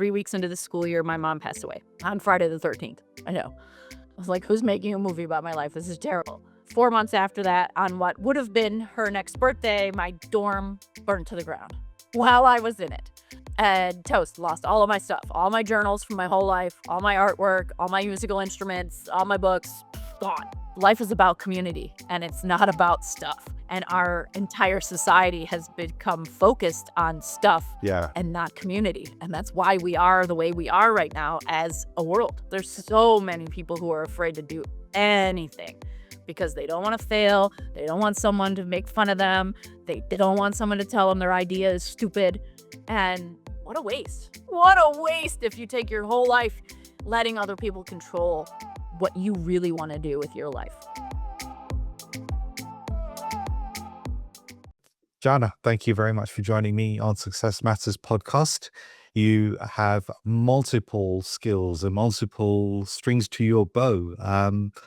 3 weeks into the school year, my mom passed away on Friday the 13th. I know. I was like, who's making a movie about my life? This is terrible. 4 months after that, on what would have been her next birthday, my dorm burned to the ground while I was in it. And toast, lost all of my stuff, all my journals from my whole life, all my artwork, all my musical instruments, all my books, gone. Life is about community, and it's not about stuff. And our entire society has become focused on stuff and not community. And that's why we are the way we are right now as a world. There's so many people who are afraid to do anything because they don't want to fail. They don't want someone to make fun of them. They don't want someone to tell them their idea is stupid. And what a waste. What a waste if you take your whole life letting other people control what you really want to do with your life. Janna, thank you very much for joining me on Success Matters podcast. You have multiple skills and multiple strings to your bow.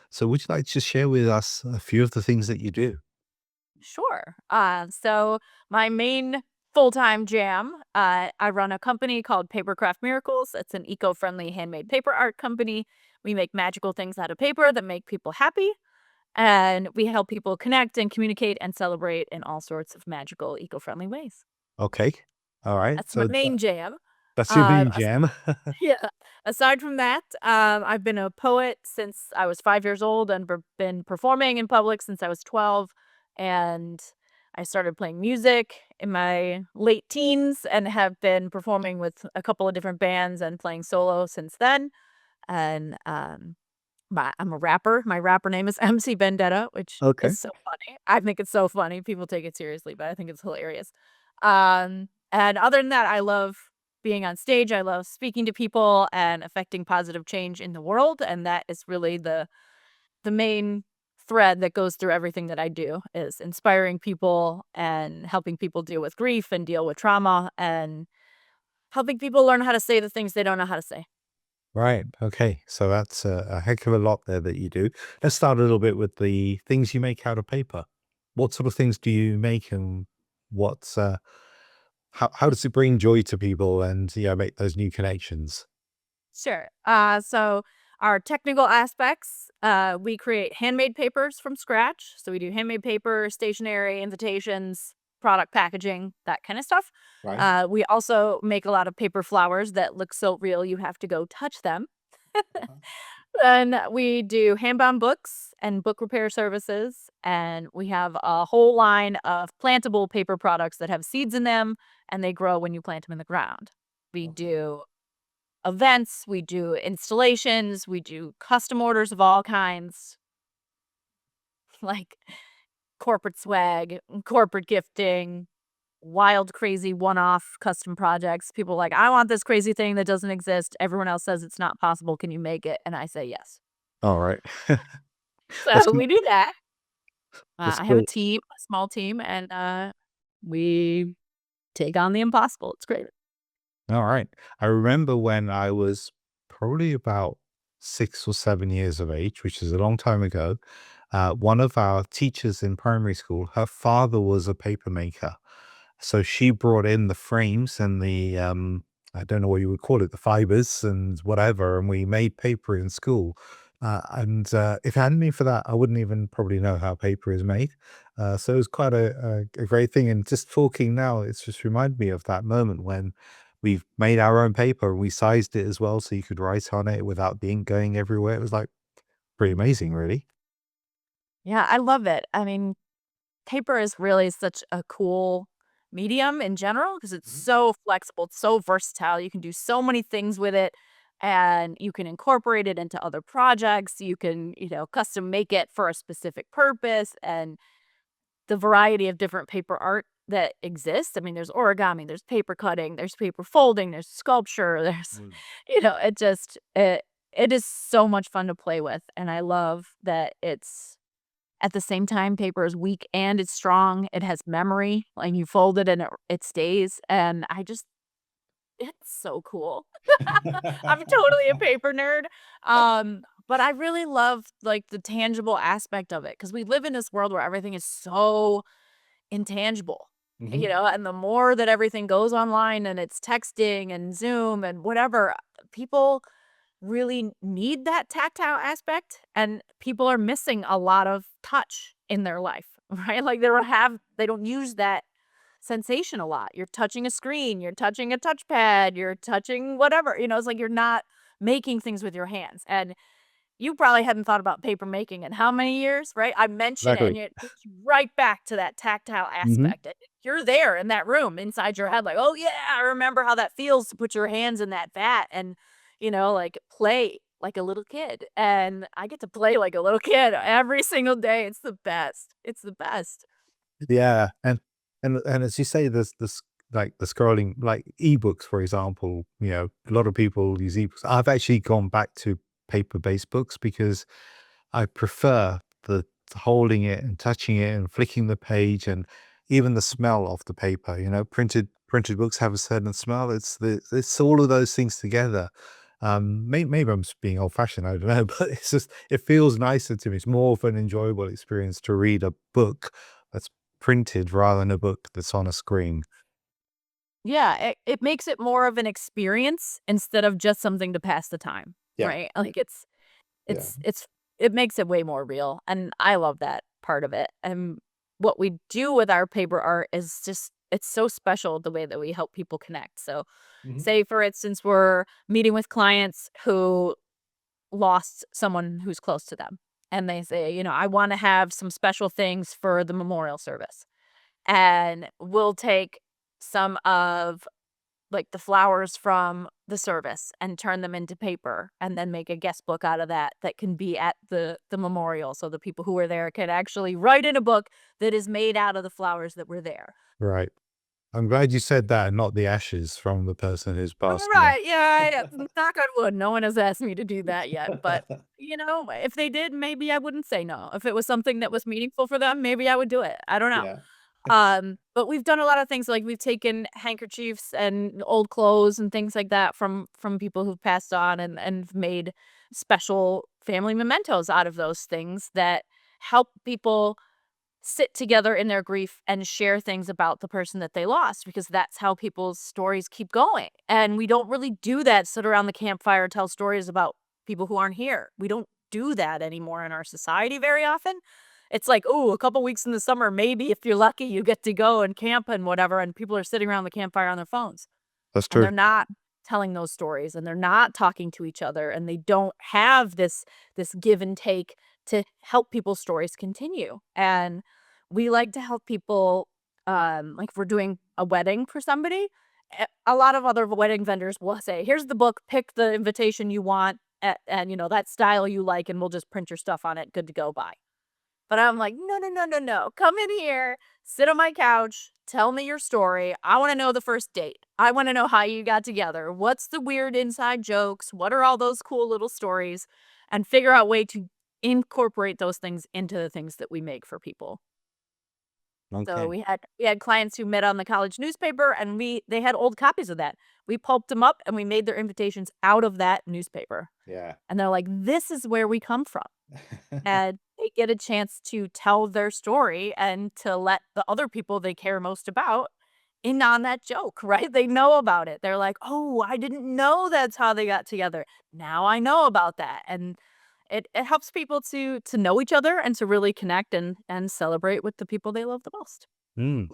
So would you like to just share with us a few of the things that you do? Sure. So my main full-time jam, I run a company called Papercraft Miracles. It's an eco-friendly handmade paper art company. We make magical things out of paper that make people happy. And we help people connect and communicate and celebrate in all sorts of magical, eco-friendly ways. Okay. All right. That's my So main jam. that's your main As- jam. yeah. Aside from that, I've been a poet since I was 5 years old and been performing in public since I was 12. And I started playing music in my late teens and have been performing with a couple of different bands and playing solo since then. And I'm a rapper. My rapper name is MC Vendetta, which Okay. is so funny. I think it's so funny. People take it seriously, but I think it's hilarious. And other than that, I love being on stage. I love speaking to people and affecting positive change in the world. And that is really the main thread that goes through everything that I do, is inspiring people and helping people deal with grief and deal with trauma and helping people learn how to say the things they don't know how to say. Right. Okay. So that's a heck of a lot there that you do. Let's start a little bit with the things you make out of paper. What sort of things do you make, and what's how does it bring joy to people and make those new connections? Sure. So our technical aspects, we create handmade papers from scratch. So we do handmade paper, stationery, invitations, product packaging, that kind of stuff. Right. We also make a lot of paper flowers that look so real you have to go touch them. Then we do hand-bound books and book repair services, and we have a whole line of plantable paper products that have seeds in them, and they grow when you plant them in the ground. We do events, we do installations, we do custom orders of all kinds, like corporate swag, corporate gifting, wild, crazy one-off custom projects. People are like, I want this crazy thing that doesn't exist. Everyone else says it's not possible. Can you make it? And I say yes. All right. That's So we do that. that's I have a cool. team, a small team, and we take on the impossible. It's great. All right. I remember when I was probably about 6 or 7 years of age, which is a long time ago. One of our teachers in primary school, her father was a paper maker. So she brought in the frames and the, I don't know what you would call it, the fibers and whatever. And we made paper in school. And if it hadn't been for that, I wouldn't even probably know how paper is made. So it was quite a great thing. And just talking now, it's just reminded me of that moment when we've made our own paper and we sized it as well so you could write on it without the ink going everywhere. It was like pretty amazing, really. Yeah, I love it. I mean, paper is really such a cool medium in general because it's Mhm. so flexible, it's so versatile. You can do so many things with it, and you can incorporate it into other projects. You can, custom make it for a specific purpose, and the variety of different paper art that exists. I mean, there's origami, there's paper cutting, there's paper folding, there's sculpture, there's, Mm. it is so much fun to play with, and I love that it's at the same time, paper is weak and it's strong. It has memory. Like you fold it and it stays. And it's so cool. I'm totally a paper nerd. But I really love like the tangible aspect of it because we live in this world where everything is so intangible. Hmm. and the more that everything goes online and it's texting and Zoom and whatever, people really need that tactile aspect, and people are missing a lot of touch in their life, right? Like they don't use that sensation a lot. You're touching a screen, you're touching a touchpad, you're touching whatever, it's like you're not making things with your hands. And you probably hadn't thought about paper making in how many years, right? I mention it and Exactly. it takes you right back to that tactile Hmm. aspect. You're there in that room inside your head, like, oh yeah, I remember how that feels to put your hands in that vat and, like play like a little kid. And I get to play like a little kid every single day. It's the best. It's the best. Yeah, and as you say, there's this like the scrolling, like ebooks, for example. A lot of people use ebooks. I've actually gone back to paper-based books because I prefer the holding it and touching it and flicking the page and even the smell of the paper. Printed books have a certain smell. It's all of those things together. Maybe I'm just being old fashioned. I don't know, but it's just it feels nicer to me. It's more of an enjoyable experience to read a book that's printed rather than a book that's on a screen. Yeah, it makes it more of an experience instead of just something to pass the time, Yeah, right? Like yeah. it makes it way more real, and I love that part of it. And what we do with our paper art is just it's so special the way that we help people connect. So, Mhm. say for instance, we're meeting with clients who lost someone who's close to them, and they say, I want to have some special things for the memorial service, and we'll take some of like the flowers from the service and turn them into paper and then make a guest book out of that can be at the memorial, so the people who were there can actually write in a book that is made out of the flowers that were there. Right. I'm glad you said that and not the ashes from the person who's All passed away. right, yeah, knock on wood, no one has asked me to do that yet, but if they did, maybe I wouldn't say no. If it was something that was meaningful for them, maybe I would do it. I don't know. Yeah. But we've done a lot of things, like we've taken handkerchiefs and old clothes and things like that from people who've passed on and made special family mementos out of those things that help people sit together in their grief and share things about the person that they lost, because that's how people's stories keep going. And we don't really do that, sit around the campfire, tell stories about people who aren't here. We don't do that anymore in our society very often. It's like, oh, a couple weeks in the summer, maybe if you're lucky, you get to go and camp and whatever, and people are sitting around the campfire on their phones That's and true. they're not telling those stories and they're not talking to each other and they don't have this give and take to help people's stories continue. And we like to help people, like if we're doing a wedding for somebody, a lot of other wedding vendors will say, here's the book, pick the invitation you want and that style you like, and we'll just print your stuff on it, good to go, bye. But I'm like, "No, no, no, no, no. Come in here, sit on my couch, tell me your story. I wanna know the first date. I wanna know how you got together. What's the weird inside jokes? What are all those cool little stories?" And figure out a way to incorporate those things into the things that we make for people. So Okay. we had clients who met on the college newspaper, and they had old copies of that. We pulped them up, and we made their invitations out of that newspaper. Yeah. And they're like, "This is where we come from." And they get a chance to tell their story and to let the other people they care most about in on that joke, right? They know about it. They're like, "Oh, I didn't know that's how they got together. Now I know about that." And it helps people to know each other and to really connect and celebrate with the people they love the most.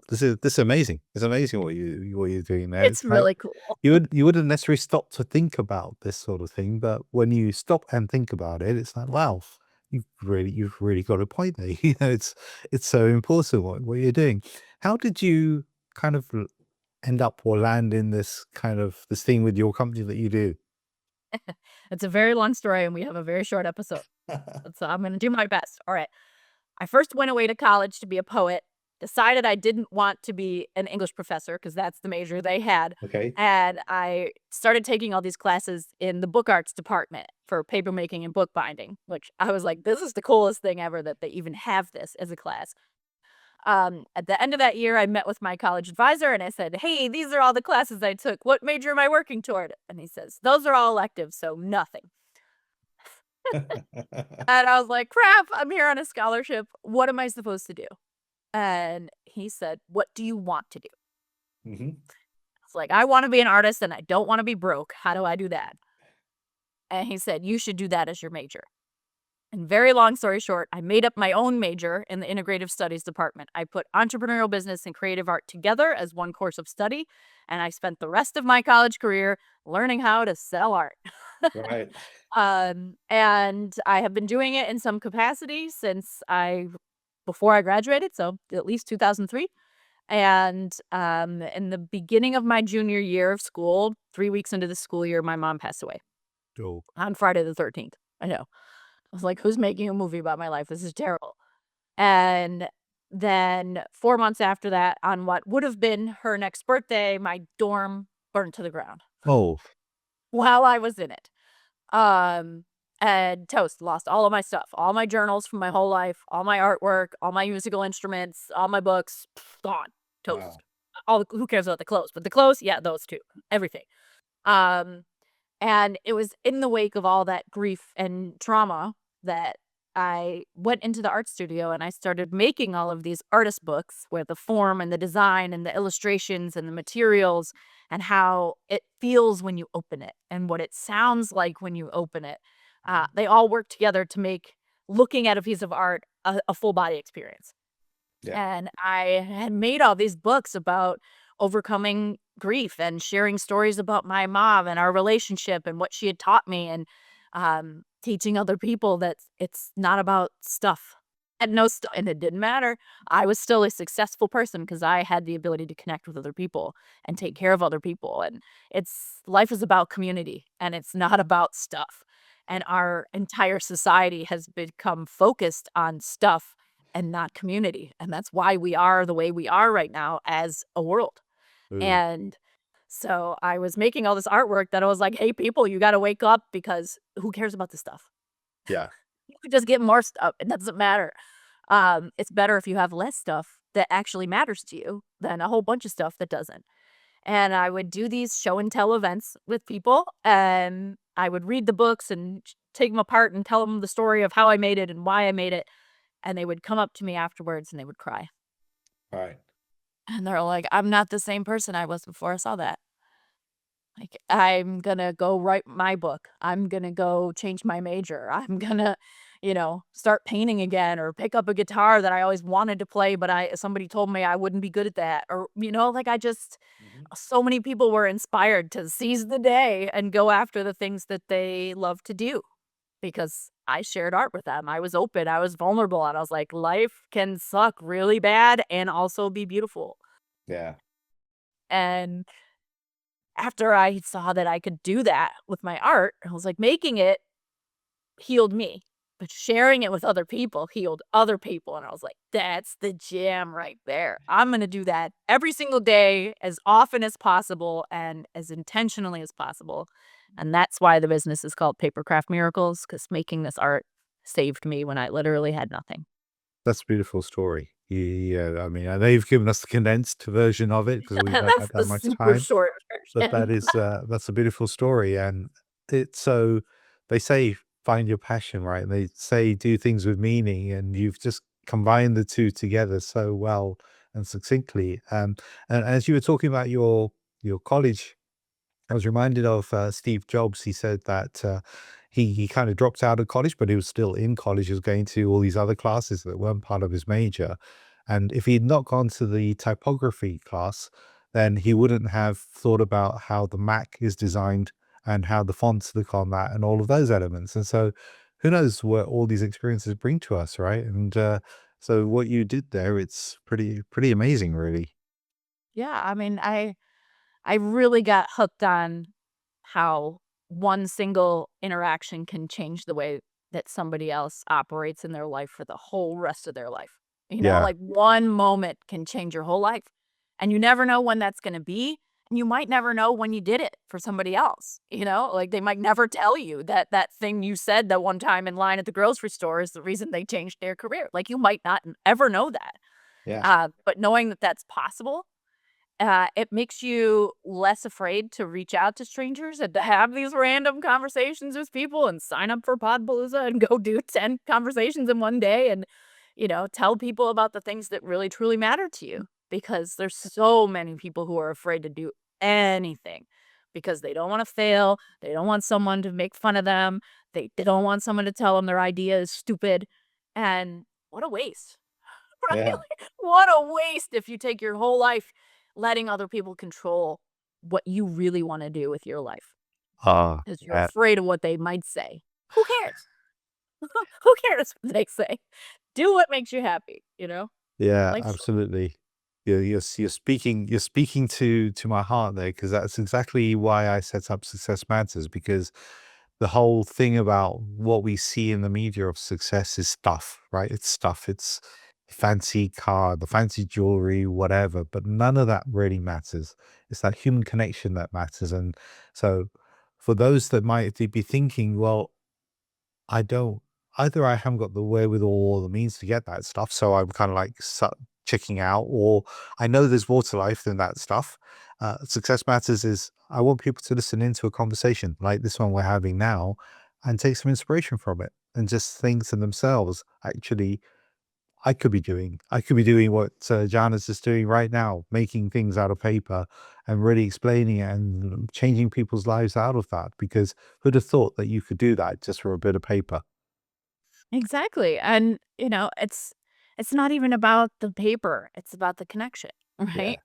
This is amazing. It's amazing what you're doing there. It's It's like really cool. you wouldn't necessarily stop to think about this sort of thing, but when you stop and think about it, it's like, wow, you've really got a point there. It's so important what you're doing. How did you kind of end up or land in this kind of this thing with your company that you do? It's a very long story and we have a very short episode. So I'm going to do my best. All right. I first went away to college to be a poet, decided I didn't want to be an English professor because that's the major they had. Okay. And I started taking all these classes in the book arts department for paper making and bookbinding, which I was like, this is the coolest thing ever that they even have this as a class. At the end of that year, I met with my college advisor and I said, hey, these are all the classes I took. What major am I working toward? And he says, those are all electives, so nothing. And I was like, crap, I'm here on a scholarship. What am I supposed to do? And he said, "What do you want to do?" Hmm. It's like, "I want to be an artist and I don't want to be broke. How do I do that?" And he said, "You should do that as your major." And very long story short, I made up my own major in the integrative studies department. I put entrepreneurial business and creative art together as one course of study, and I spent the rest of my college career learning how to sell art. Right. And I have been doing it in some capacity since before I graduated, so at least 2003. And in the beginning of my junior year of school, 3 weeks into the school year, my mom passed away Oh. on Friday the 13th. I know. I was like, who's making a movie about my life? This is terrible. And then 4 months after that, on what would have been her next birthday, my dorm burned to the ground Oh. while I was in it. Um, and toast, lost all of my stuff, all my journals from my whole life, all my artwork, all my musical instruments, all my books, gone. Wow. Toast. Who cares about the clothes? But the clothes, yeah, those two. Everything. Um, and it was in the wake of all that grief and trauma that I went into the art studio and I started making all of these artist books where the form and the design and the illustrations and the materials and how it feels when you open it and what it sounds like when you open it. They all work together to make looking at a piece of art a full body experience. Yeah. And I had made all these books about overcoming grief and sharing stories about my mom and our relationship and what she had taught me and teaching other people that it's not about stuff. And and it didn't matter. I was still a successful person because I had the ability to connect with other people and take care of other people. And it's life is about community and it's not about stuff. And our entire society has become focused on stuff and not community. And that's why we are the way we are right now as a world. Ooh. And so I was making all this artwork that I was like, hey, people, you got to wake up because who cares about this stuff? Yeah. You could just get more stuff. It doesn't matter. It's better if you have less stuff that actually matters to you than a whole bunch of stuff that doesn't. And I would do these show and tell events with people, and I would read the books and take them apart and tell them the story of how I made it and why I made it. And they would come up to me afterwards and they would cry. Right. And they're like, "I'm not the same person I was before I saw that. Like, I'm gonna go write my book. I'm gonna go change my major. I'm gonna, start painting again or pick up a guitar that I always wanted to play, but somebody told me I wouldn't be good at that." Or, like I just Hmm. so many people were inspired to seize the day and go after the things that they love to do because I shared art with them. I was open, I was vulnerable, and I was like, life can suck really bad and also be beautiful. Yeah. And after I saw that I could do that with my art, I was like, making it healed me, but sharing it with other people healed other people. And I was like, that's the jam right there. I'm going to do that every single day, as often as possible, and as intentionally as possible. And that's why the business is called Papercraft Miracles, because making this art saved me when I literally had nothing. That's a beautiful story. Yeah. I mean, I know you've given us the condensed version of it because we've not That's had the that much super time. short But version. that's a beautiful story, and it's so they say find your passion, right? And they say do things with meaning, and you've just combined the two together so well and succinctly. And as you were talking about your college, I was reminded of Steve Jobs. He said that he kind of dropped out of college, but he was still in college. He was going to all these other classes that weren't part of his major. And if he had not gone to the typography class, then he wouldn't have thought about how the Mac is designed and how the fonts look on that and all of those elements. And so who knows what all these experiences bring to us, right? And so what you did there, it's pretty amazing, really. Yeah, I mean, I really got hooked on how one single interaction can change the way that somebody else operates in their life for the whole rest of their life. Yeah. Like one moment can change your whole life. And you never know when that's going to be. And you might never know when you did it for somebody else. Like they might never tell you that that thing you said that one time in line at the grocery store is the reason they changed their career. Like you might not ever know that. Yeah. But knowing that that's possible, it makes you less afraid to reach out to strangers and to have these random conversations with people and sign up for Podpalooza and go do 10 conversations in one day. And, tell people about the things that really truly matter to you, because there's so many people who are afraid to do anything because they don't want to fail. They don't want someone to make fun of them. They don't want someone to tell them their idea is stupid. And what a waste, right? Yeah. Like, what a waste if you take your whole life letting other people control what you really want to do with your life Ah, because you're yeah. afraid of what they might say. Who cares? Who cares what they say? Do what makes you happy, Yeah, Life's short. absolutely. You're speaking to my heart there, because that's exactly why I set up Success Matters, because the whole thing about what we see in the media of success is stuff, right? It's stuff. It's fancy car, the fancy jewelry, whatever, but none of that really matters. It's that human connection that matters. And so for those that might be thinking, well, I don't either I haven't got the wherewithal or the means to get that stuff, so I'm kinda like checking out, or I know there's more to life than that stuff. Success Matters is I want people to listen into a conversation like this one we're having now and take some inspiration from it and just think to themselves, "Actually, I could be doing what, Janna's just doing right now, making things out of paper and really explaining it and changing people's lives out of that, because who'd have thought that you could do that just for a bit of paper?" Exactly, and, it's not even about the paper, it's about the connection, Yeah. right?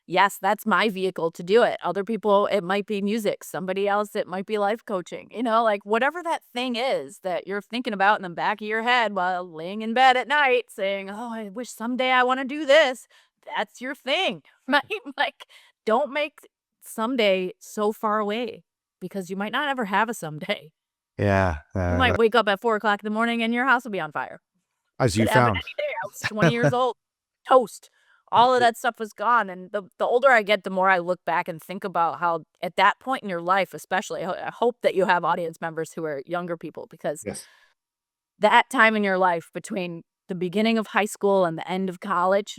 Yes, that's my vehicle to do it. Other people, it might be music. Somebody else, it might be life coaching. Like whatever that thing is that you're thinking about in the back of your head while laying in bed at night saying, "Oh, I wish someday I want to do this." That's your thing, right? Like, don't make someday so far away because you might not ever have a someday. Yeah, You might wake up at 4 o'clock in the morning and your house will be on fire. as you Could happen found. any day. I was 20 years old. Toast. All of that stuff was gone, and the older I get, the more I look back and think about how at that point in your life, especially, I hope that you have audience members who are younger people, because Yes. that time in your life between the beginning of high school and the end of college,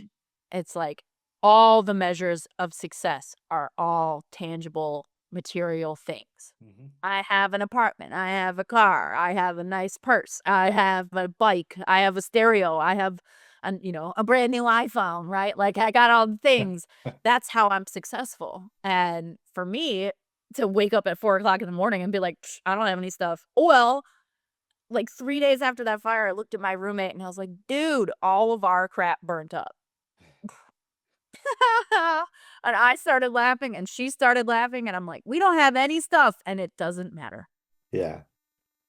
it's like all the measures of success are all tangible material things. Mhm. I have an apartment, I have a car, I have a nice purse, I have a bike, I have a stereo, I have a brand new iPhone, right? Like I got all the things. That's how I'm successful. And for me to wake up at 4 o'clock in the morning and be like, "Psh, I don't have any stuff." Well, like 3 days after that fire, I looked at my roommate and I was like, dude, all of our crap burnt up. And I started laughing and she started laughing. And I'm like, we don't have any stuff. And it doesn't matter. Yeah.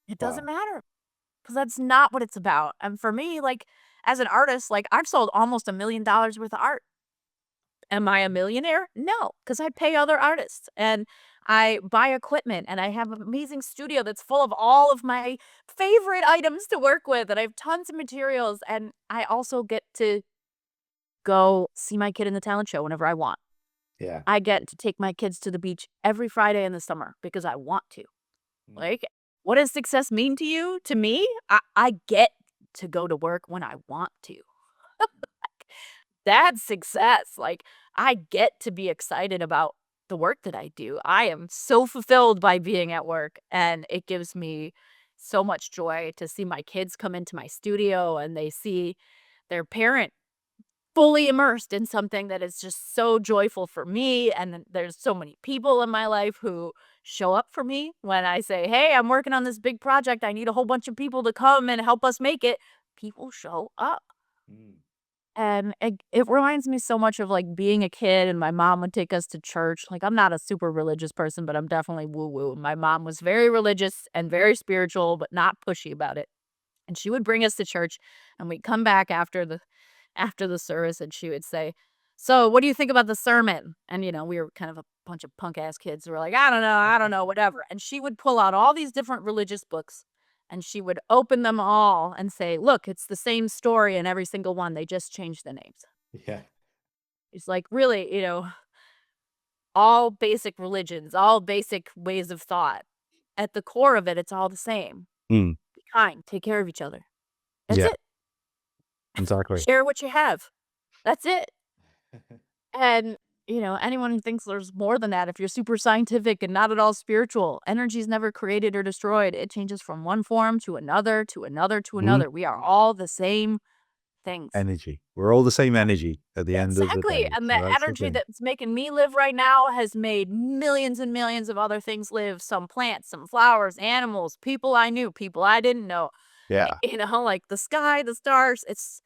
It doesn't Wow. matter because that's not what it's about. And for me, like, as an artist, like, I've sold almost $1 million worth of art. Am I a millionaire? No, because I pay other artists and I buy equipment and I have an amazing studio that's full of all of my favorite items to work with. And I have tons of materials. And I also get to go see my kid in the talent show whenever I want. Yeah. I get to take my kids to the beach every Friday in the summer because I want to. Mm. Like, what does success mean to you? To me, I get to go to work when I want to. That's success. Like, I get to be excited about the work that I do. I am so fulfilled by being at work, and it gives me so much joy to see my kids come into my studio and they see their parent fully immersed in something that is just so joyful for me. And then there's so many people in my life who show up for me when I say, "Hey, I'm working on this big project. I need a whole bunch of people to come and help us make it." People show up. Mm. And it reminds me so much of, like, being a kid and my mom would take us to church. Like, I'm not a super religious person, but I'm definitely woo-woo. My mom was very religious and very spiritual, but not pushy about it. And she would bring us to church, and we'd come back after the service, and she would say, "So, what do you think about the sermon?" And, we were kind of a bunch of punk-ass kids who were like, I don't know, whatever." And she would pull out all these different religious books, and she would open them all and say, "Look, it's the same story in every single one. They just changed the names." Yeah. It's like, really, all basic religions, all basic ways of thought. At the core of it, it's all the same. Mm. Be kind, take care of each other. That's Yeah, it. exactly. Share what you have. That's it. And anyone who thinks there's more than that, if you're super scientific and not at all spiritual, energy is never created or destroyed. It changes from one form to another, to another, to Mhm. another. We are all the same things. Energy. We're all the same energy at the end of the Exactly. day. And So the that's the energy thing. that's making me live right now has made millions and millions of other things live. Some plants, some flowers, animals, people I knew, people I didn't know. Yeah. Like the sky, the stars, it's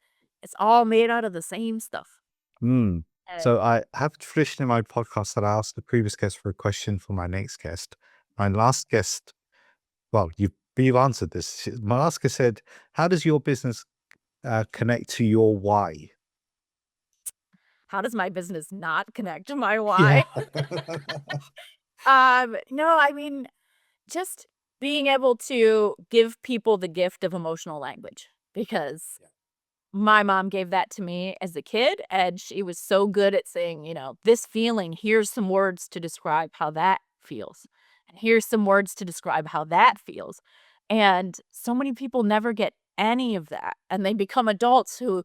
all made out of the same stuff. Mm. And So I have a tradition in my podcast that I asked the previous guest for a question for my next guest. My last guest, well, you've answered this. My last guest said, "How does your business connect to your why?" how does my business not connect to my Yeah. why? No, I mean, just being able to give people the gift of emotional language, because my mom gave that to me as a kid, and she was so good at saying, this feeling, here's some words to describe how that feels. And here's some words to describe how that feels. And so many people never get any of that. And they become adults who,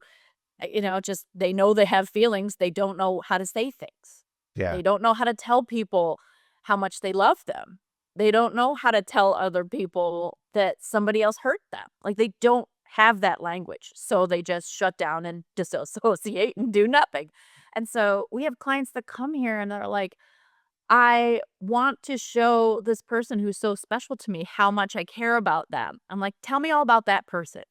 just they know they have feelings. They don't know how to say things. Yeah. They don't know how to tell people how much they love them. They don't know how to tell other people that somebody else hurt them. Like, they don't have that language. So they just shut down and disassociate and do nothing. And so we have clients that come here and they're like, I want to show this person who's so special to me how much I care about them. I'm like, tell me all about that person.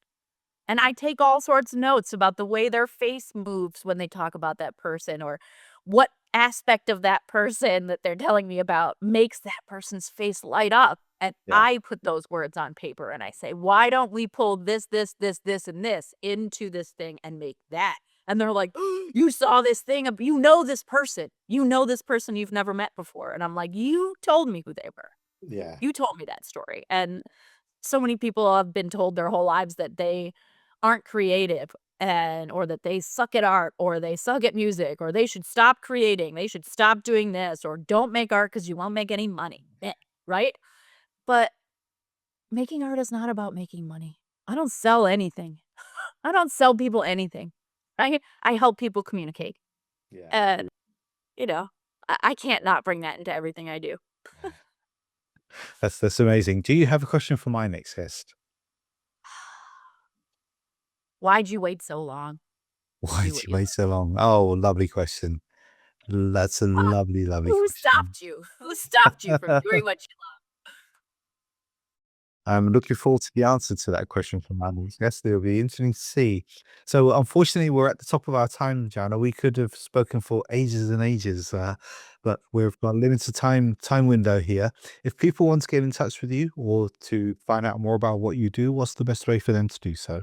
And I take all sorts of notes about the way their face moves when they talk about that person, or what aspect of that person that they're telling me about makes that person's face light up. And Yeah. I put those words on paper and I say, why don't we pull this, this, and this into this thing and make that? And they're like, you saw this thing, you know this person. You know this person you've never met before. And I'm like, you told me who they were. Yeah. You told me that story. And so many people have been told their whole lives that they aren't creative, or that they suck at art, or they suck at music, or they should stop creating, they should stop doing this, or don't make art because you won't make any money. Right? But making art is not about making money. I don't sell anything. I don't sell people anything. I help people communicate. Yeah. And, I can't not bring that into everything I do. That's amazing. Do you have a question for my next guest? Why'd you wait so long to Why do did what you you wait love? so long? Oh, lovely question. That's a Ah, lovely, lovely who question. stopped you? Who stopped you from doing what you I'm looking forward to the answer to that question from my next guest. It'll be interesting to see. So, unfortunately, we're at the top of our time, Janna. We could have spoken for ages and ages, but we've got a limited time window here. If people want to get in touch with you or to find out more about what you do, what's the best way for them to do so?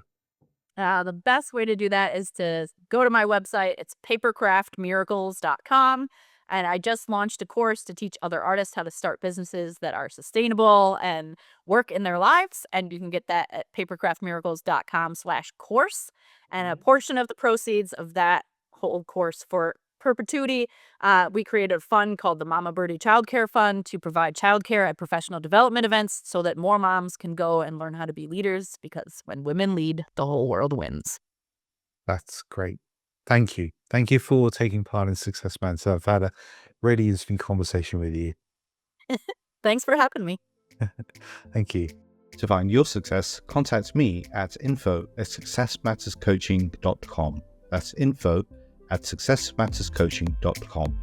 The best way to do that is to go to my website. It's papercraftmiracles.com. And I just launched a course to teach other artists how to start businesses that are sustainable and work in their lives. And you can get that at papercraftmiracles.com/course. And a portion of the proceeds of that whole course for perpetuity, we created a fund called the Mama Birdie Childcare Fund to provide childcare at professional development events so that more moms can go and learn how to be leaders, because when women lead, the whole world wins. That's great. Thank you. Thank you for taking part in Success Man. So I've had a really interesting conversation with you. Thanks for having me. Thank you. To find your success, contact me at info@successmatterscoaching.com. That's info@successmatterscoaching.com.